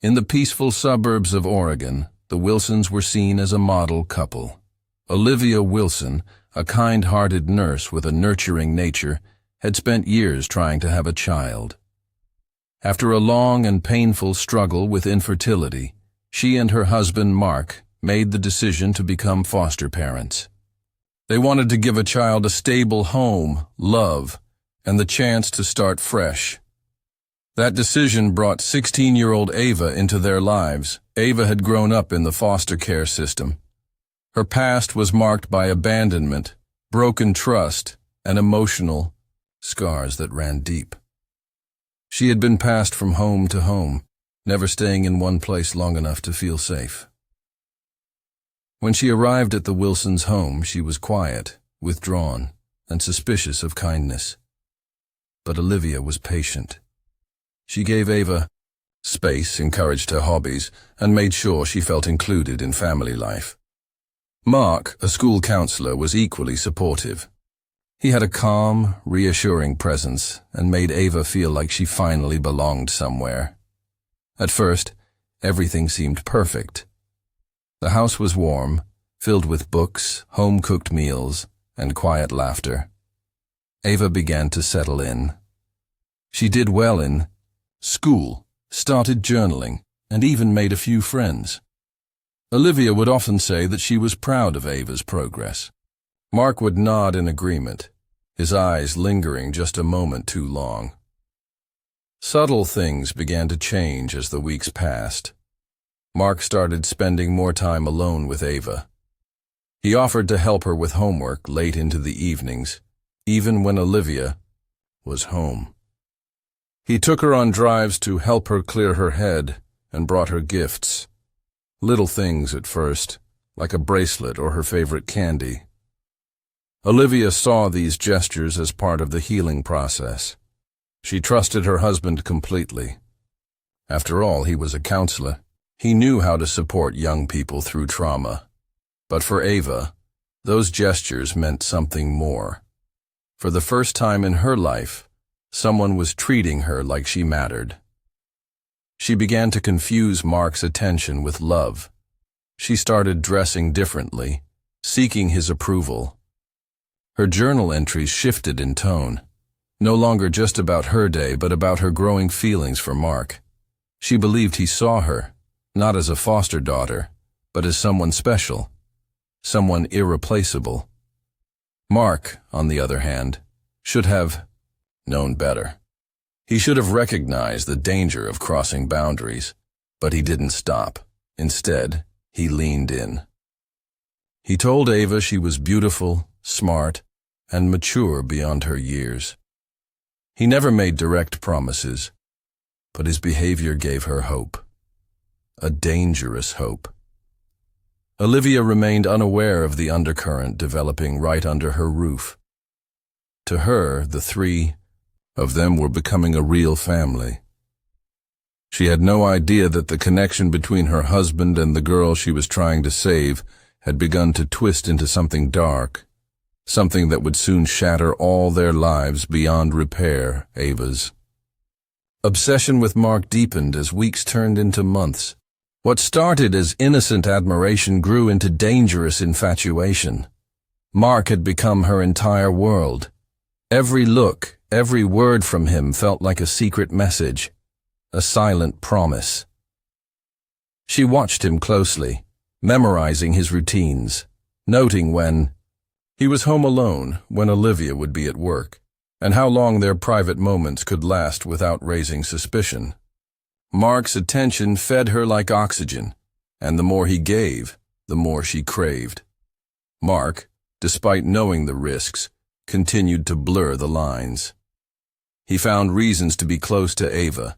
In the peaceful suburbs of Oregon, the Wilsons were seen as a model couple. Olivia Wilson, a kind-hearted nurse with a nurturing nature, had spent years trying to have a child. After a long and painful struggle with infertility, she and her husband Mark made the decision to become foster parents. They wanted to give a child a stable home, love, and the chance to start fresh. That decision brought 16-year-old Ava into their lives. Ava had grown up in the foster care system. Her past was marked by abandonment, broken trust, and emotional scars that ran deep. She had been passed from home to home, never staying in one place long enough to feel safe. When she arrived at the Wilsons' home, she was quiet, withdrawn, and suspicious of kindness. But Olivia was patient. She gave Ava space, encouraged her hobbies, and made sure she felt included in family life. Mark, a school counselor, was equally supportive. He had a calm, reassuring presence and made Ava feel like she finally belonged somewhere. At first, everything seemed perfect. The house was warm, filled with books, home-cooked meals, and quiet laughter. Ava began to settle in. She did well in school, started journaling, and even made a few friends. Olivia would often say that she was proud of Ava's progress. Mark would nod in agreement, his eyes lingering just a moment too long. Subtle things began to change as the weeks passed. Mark started spending more time alone with Ava. He offered to help her with homework late into the evenings, even when Olivia was home. He took her on drives to help her clear her head and brought her gifts. Little things at first, like a bracelet or her favorite candy. Olivia saw these gestures as part of the healing process. She trusted her husband completely. After all, he was a counselor. He knew how to support young people through trauma. But for Ava, those gestures meant something more. For the first time in her life, someone was treating her like she mattered. She began to confuse Mark's attention with love. She started dressing differently, seeking his approval. Her journal entries shifted in tone, no longer just about her day, but about her growing feelings for Mark. She believed he saw her, not as a foster daughter, but as someone special, someone irreplaceable. Mark, on the other hand, should have known better. He should have recognized the danger of crossing boundaries, but he didn't stop. Instead, he leaned in. He told Ava she was beautiful, smart, and mature beyond her years. He never made direct promises, but his behavior gave her hope. A dangerous hope. Olivia remained unaware of the undercurrent developing right under her roof. To her, the three of them were becoming a real family. She had no idea that the connection between her husband and the girl she was trying to save had begun to twist into something dark, something that would soon shatter all their lives beyond repair, Ava's. Obsession with Mark deepened as weeks turned into months. What started as innocent admiration grew into dangerous infatuation. Mark had become her entire world. Every look, every word from him felt like a secret message, a silent promise. She watched him closely, memorizing his routines, noting when he was home alone, when Olivia would be at work, and how long their private moments could last without raising suspicion. Mark's attention fed her like oxygen, and the more he gave, the more she craved. Mark, despite knowing the risks, continued to blur the lines. He found reasons to be close to Ava,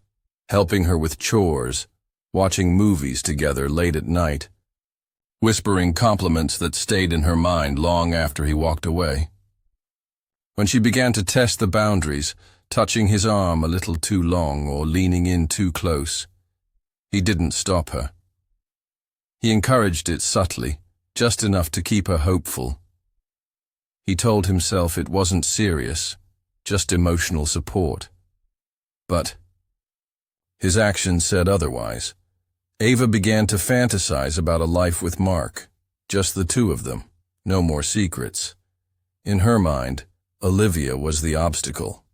helping her with chores, watching movies together late at night, whispering compliments that stayed in her mind long after he walked away. When she began to test the boundaries, touching his arm a little too long or leaning in too close, he didn't stop her. He encouraged it subtly, just enough to keep her hopeful. He told himself it wasn't serious, just emotional support. But his actions said otherwise. Ava began to fantasize about a life with Mark, just the two of them, no more secrets. In her mind, Olivia was the obstacle.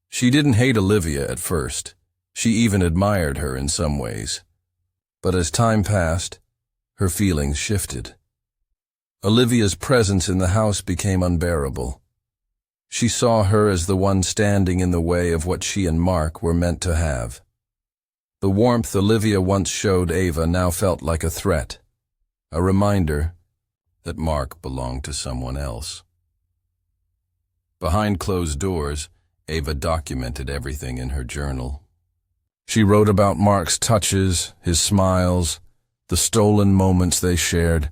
She didn't hate Olivia at first. She even admired her in some ways. But as time passed, her feelings shifted. Olivia's presence in the house became unbearable. She saw her as the one standing in the way of what she and Mark were meant to have. The warmth Olivia once showed Ava now felt like a threat, a reminder that Mark belonged to someone else. Behind closed doors, Ava documented everything in her journal. She wrote about Mark's touches, his smiles, the stolen moments they shared.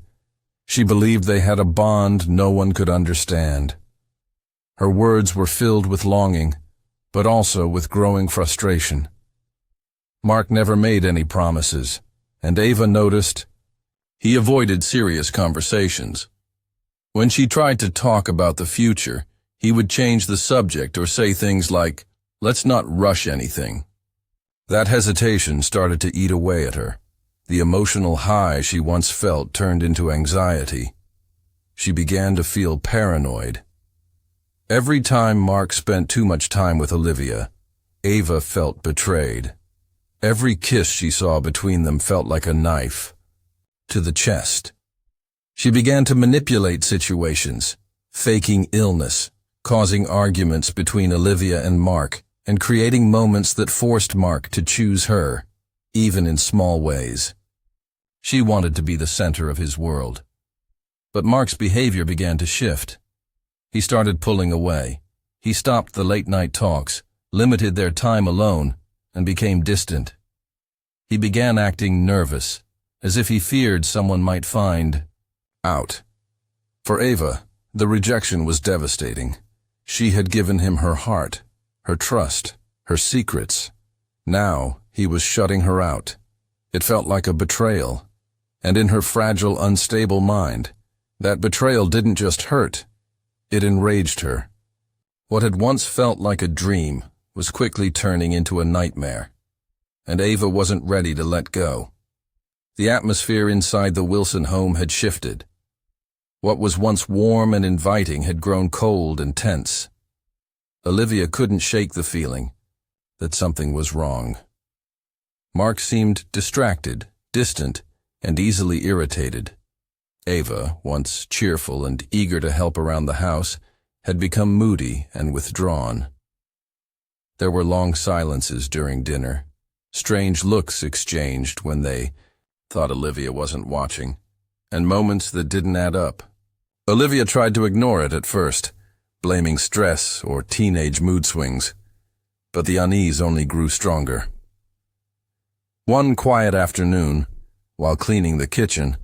She believed they had a bond no one could understand. Her words were filled with longing, but also with growing frustration. Mark never made any promises, and Ava noticed he avoided serious conversations. When she tried to talk about the future, he would change the subject or say things like, "Let's not rush anything." That hesitation started to eat away at her. The emotional high she once felt turned into anxiety. She began to feel paranoid. Every time Mark spent too much time with Olivia, Ava felt betrayed. Every kiss she saw between them felt like a knife to the chest. She began to manipulate situations, faking illness, causing arguments between Olivia and Mark, and creating moments that forced Mark to choose her, even in small ways. She wanted to be the center of his world. But Mark's behavior began to shift. He started pulling away. He stopped the late-night talks, limited their time alone, and became distant. He began acting nervous, as if he feared someone might find out. For Ava, the rejection was devastating. She had given him her heart, her trust, her secrets. Now he was shutting her out. It felt like a betrayal. And in her fragile, unstable mind, that betrayal didn't just hurt. It enraged her. What had once felt like a dream was quickly turning into a nightmare. And Ava wasn't ready to let go. The atmosphere inside the Wilson home had shifted. What was once warm and inviting had grown cold and tense. Olivia couldn't shake the feeling that something was wrong. Mark seemed distracted, distant, and easily irritated. Ava, once cheerful and eager to help around the house, had become moody and withdrawn. There were long silences during dinner, strange looks exchanged when they thought Olivia wasn't watching, and moments that didn't add up. Olivia tried to ignore it at first, blaming stress or teenage mood swings, but the unease only grew stronger. One quiet afternoon, while cleaning the kitchen,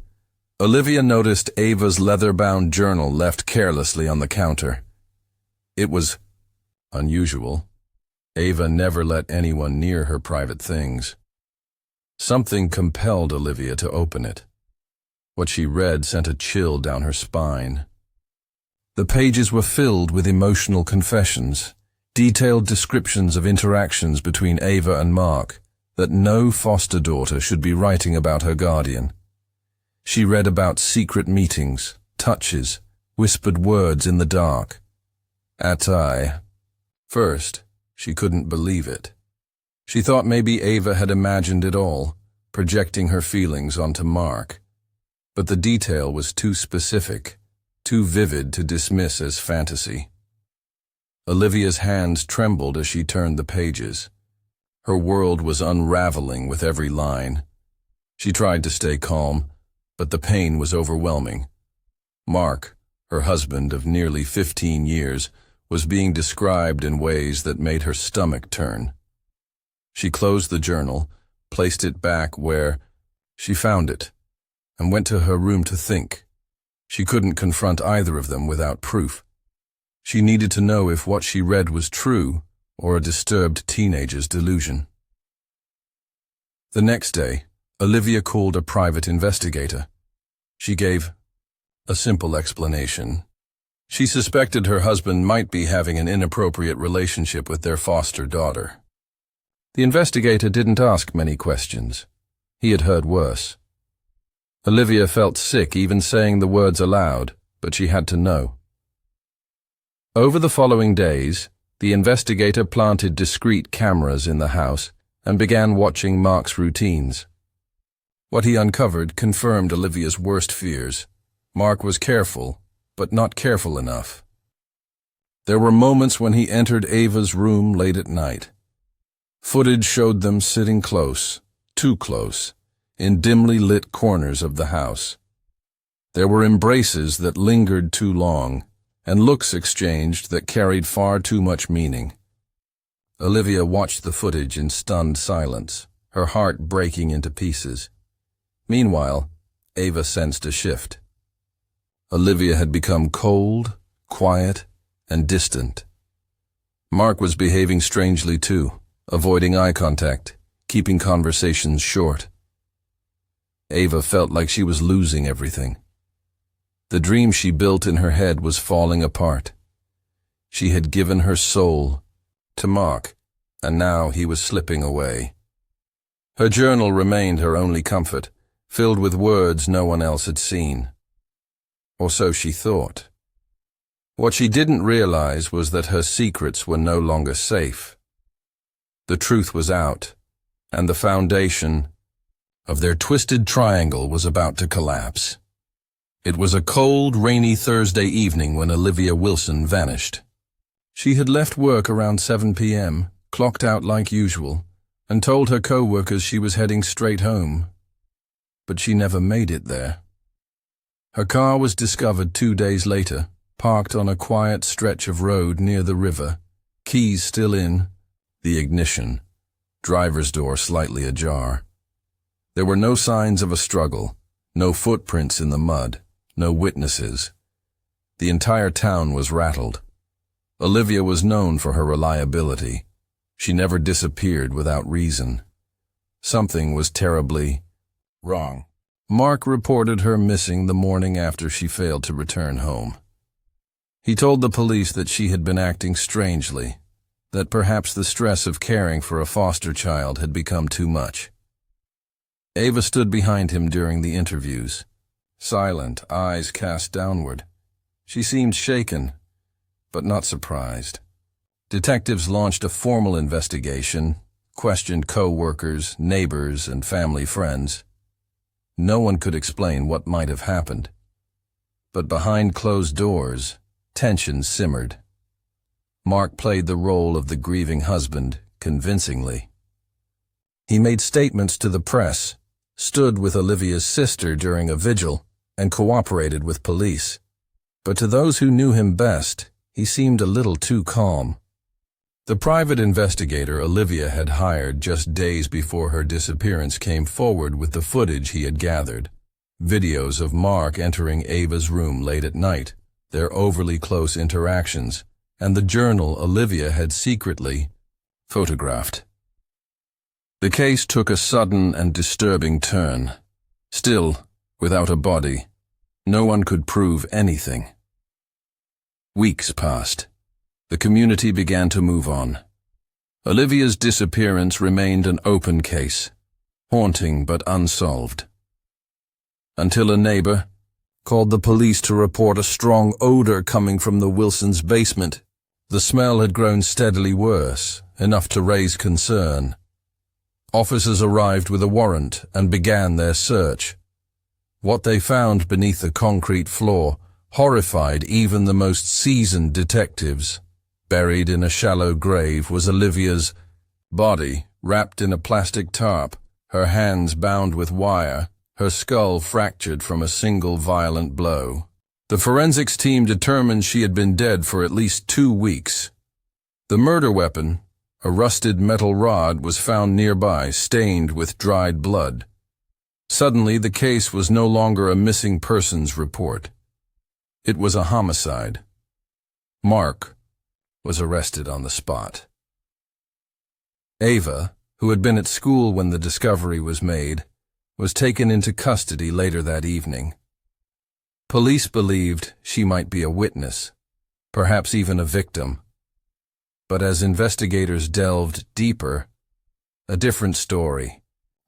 Olivia noticed Ava's leather-bound journal left carelessly on the counter. It was unusual. Ava never let anyone near her private things. Something compelled Olivia to open it. What she read sent a chill down her spine. The pages were filled with emotional confessions, detailed descriptions of interactions between Ava and Mark that no foster daughter should be writing about her guardian. She read about secret meetings, touches, whispered words in the dark. First, she couldn't believe it. She thought maybe Ava had imagined it all, projecting her feelings onto Mark. But the detail was too specific, too vivid to dismiss as fantasy. Olivia's hands trembled as she turned the pages. Her world was unraveling with every line. She tried to stay calm, but the pain was overwhelming. Mark, her husband of nearly 15 years, was being described in ways that made her stomach turn. She closed the journal, placed it back where she found it, and went to her room to think. She couldn't confront either of them without proof. She needed to know if what she read was true or a disturbed teenager's delusion. The next day, Olivia called a private investigator. She gave a simple explanation. She suspected her husband might be having an inappropriate relationship with their foster daughter. The investigator didn't ask many questions. He had heard worse. Olivia felt sick even saying the words aloud, but she had to know. Over the following days, the investigator planted discreet cameras in the house and began watching Mark's routines. What he uncovered confirmed Olivia's worst fears. Mark was careful, but not careful enough. There were moments when he entered Ava's room late at night. Footage showed them sitting close, too close, in dimly lit corners of the house. There were embraces that lingered too long, and looks exchanged that carried far too much meaning. Olivia watched the footage in stunned silence, her heart breaking into pieces. Meanwhile, Ava sensed a shift. Olivia had become cold, quiet, and distant. Mark was behaving strangely too, avoiding eye contact, keeping conversations short. Ava felt like she was losing everything. The dream she built in her head was falling apart. She had given her soul to Mark, and now he was slipping away. Her journal remained her only comfort, filled with words no one else had seen. Or so she thought. What she didn't realize was that her secrets were no longer safe. The truth was out, and the foundation of their twisted triangle was about to collapse. It was a cold, rainy Thursday evening when Olivia Wilson vanished. She had left work around 7 p.m., clocked out like usual, and told her co-workers she was heading straight home. But she never made it there. Her car was discovered 2 days later, parked on a quiet stretch of road near the river, keys still in, the ignition, driver's door slightly ajar. There were no signs of a struggle, no footprints in the mud, no witnesses. The entire town was rattled. Olivia was known for her reliability. She never disappeared without reason. Something was terribly wrong. Mark reported her missing the morning after she failed to return home. He told the police that she had been acting strangely, that perhaps the stress of caring for a foster child had become too much. Ava stood behind him during the interviews, silent, eyes cast downward. She seemed shaken, but not surprised. Detectives launched a formal investigation, questioned co-workers, neighbors, and family friends. No one could explain what might have happened. But behind closed doors, tension simmered. Mark played the role of the grieving husband convincingly. He made statements to the press, stood with Olivia's sister during a vigil, and cooperated with police. But to those who knew him best, he seemed a little too calm. The private investigator Olivia had hired just days before her disappearance came forward with the footage he had gathered. Videos of Mark entering Ava's room late at night, their overly close interactions, and the journal Olivia had secretly photographed. The case took a sudden and disturbing turn. Still, without a body, no one could prove anything. Weeks passed. The community began to move on. Olivia's disappearance remained an open case, haunting but unsolved. Until a neighbor called the police to report a strong odor coming from the Wilsons' basement. The smell had grown steadily worse, enough to raise concern. Officers arrived with a warrant and began their search. What they found beneath the concrete floor horrified even the most seasoned detectives. Buried in a shallow grave was Olivia's body, wrapped in a plastic tarp, her hands bound with wire, her skull fractured from a single violent blow. The forensics team determined she had been dead for at least 2 weeks. The murder weapon, a rusted metal rod, was found nearby, stained with dried blood. Suddenly, the case was no longer a missing persons report. It was a homicide. Mark was arrested on the spot. Ava, who had been at school when the discovery was made, was taken into custody later that evening. Police believed she might be a witness, perhaps even a victim. But as investigators delved deeper, a different story,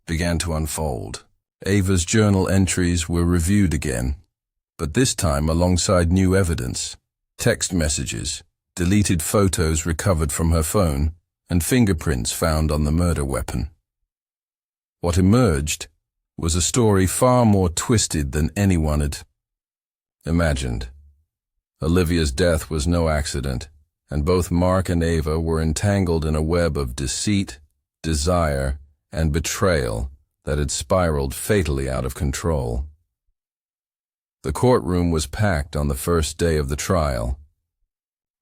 began to unfold. Ava's journal entries were reviewed again, but this time alongside new evidence: text messages, deleted photos recovered from her phone, and fingerprints found on the murder weapon. What emerged was a story far more twisted than anyone had imagined. Olivia's death was no accident, and both Mark and Ava were entangled in a web of deceit, desire, and betrayal that had spiraled fatally out of control. The courtroom was packed on the first day of the trial.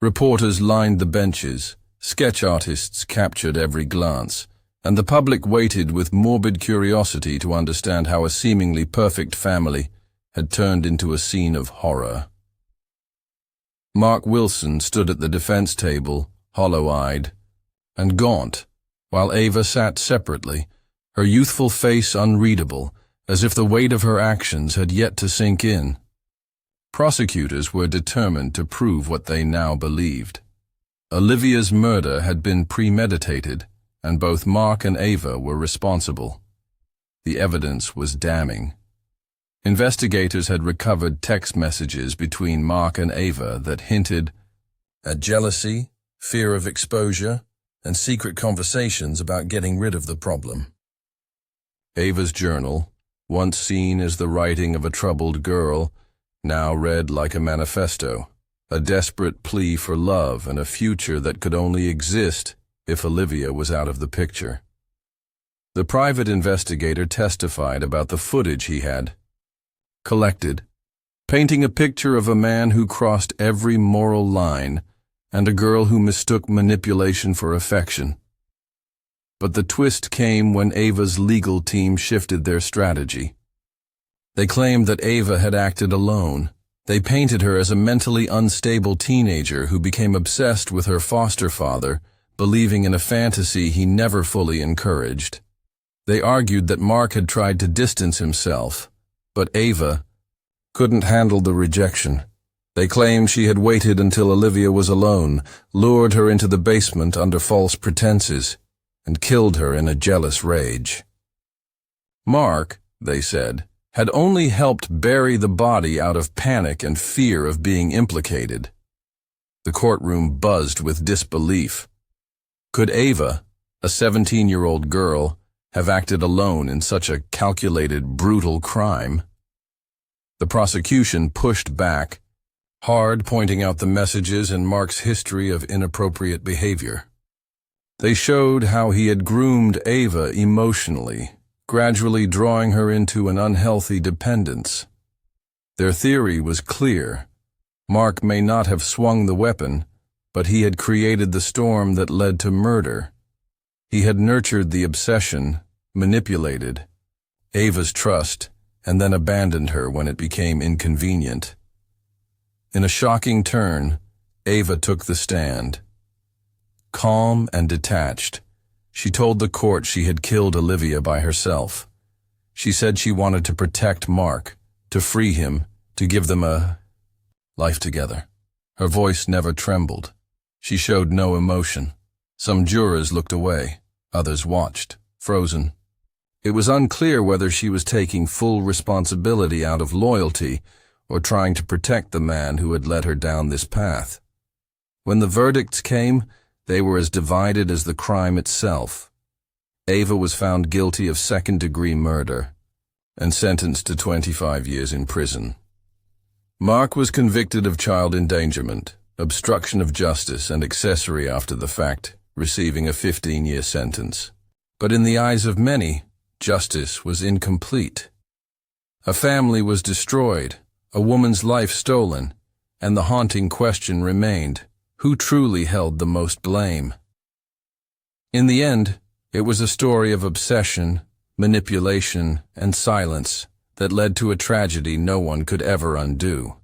Reporters lined the benches, sketch artists captured every glance, and the public waited with morbid curiosity to understand how a seemingly perfect family had turned into a scene of horror. Mark Wilson stood at the defense table, hollow-eyed and gaunt, while Ava sat separately, her youthful face unreadable, as if the weight of her actions had yet to sink in. Prosecutors were determined to prove what they now believed. Olivia's murder had been premeditated, and both Mark and Ava were responsible. The evidence was damning. Investigators had recovered text messages between Mark and Ava that hinted at jealousy, fear of exposure, and secret conversations about getting rid of the problem. Ava's journal, once seen as the writing of a troubled girl, now read like a manifesto, a desperate plea for love and a future that could only exist if Olivia was out of the picture. The private investigator testified about the footage he had collected, painting a picture of a man who crossed every moral line and a girl who mistook manipulation for affection. But the twist came when Ava's legal team shifted their strategy. They claimed that Ava had acted alone. They painted her as a mentally unstable teenager who became obsessed with her foster father, believing in a fantasy he never fully encouraged. They argued that Mark had tried to distance himself, but Ava couldn't handle the rejection. They claimed she had waited until Olivia was alone, lured her into the basement under false pretenses, and killed her in a jealous rage. Mark, they said, had only helped bury the body out of panic and fear of being implicated. The courtroom buzzed with disbelief. Could Ava, a 17-year-old girl, have acted alone in such a calculated, brutal crime? The prosecution pushed back, hard, pointing out the messages in Mark's history of inappropriate behavior. They showed how he had groomed Ava emotionally, gradually drawing her into an unhealthy dependence. Their theory was clear. Mark may not have swung the weapon, but he had created the storm that led to murder. He had nurtured the obsession, manipulated Ava's trust, and then abandoned her when it became inconvenient. In a shocking turn, Ava took the stand. Calm and detached, she told the court she had killed Olivia by herself. She said she wanted to protect Mark, to free him, to give them a life together. Her voice never trembled. She showed no emotion. Some jurors looked away. Others watched, frozen. It was unclear whether she was taking full responsibility out of loyalty or trying to protect the man who had led her down this path. When the verdicts came, they were as divided as the crime itself. Ava was found guilty of second-degree murder and sentenced to 25 years in prison. Mark was convicted of child endangerment, obstruction of justice, and accessory after the fact, receiving a 15-year sentence. But in the eyes of many, justice was incomplete. A family was destroyed, a woman's life stolen, and the haunting question remained: who truly held the most blame? In the end, it was a story of obsession, manipulation, and silence that led to a tragedy no one could ever undo.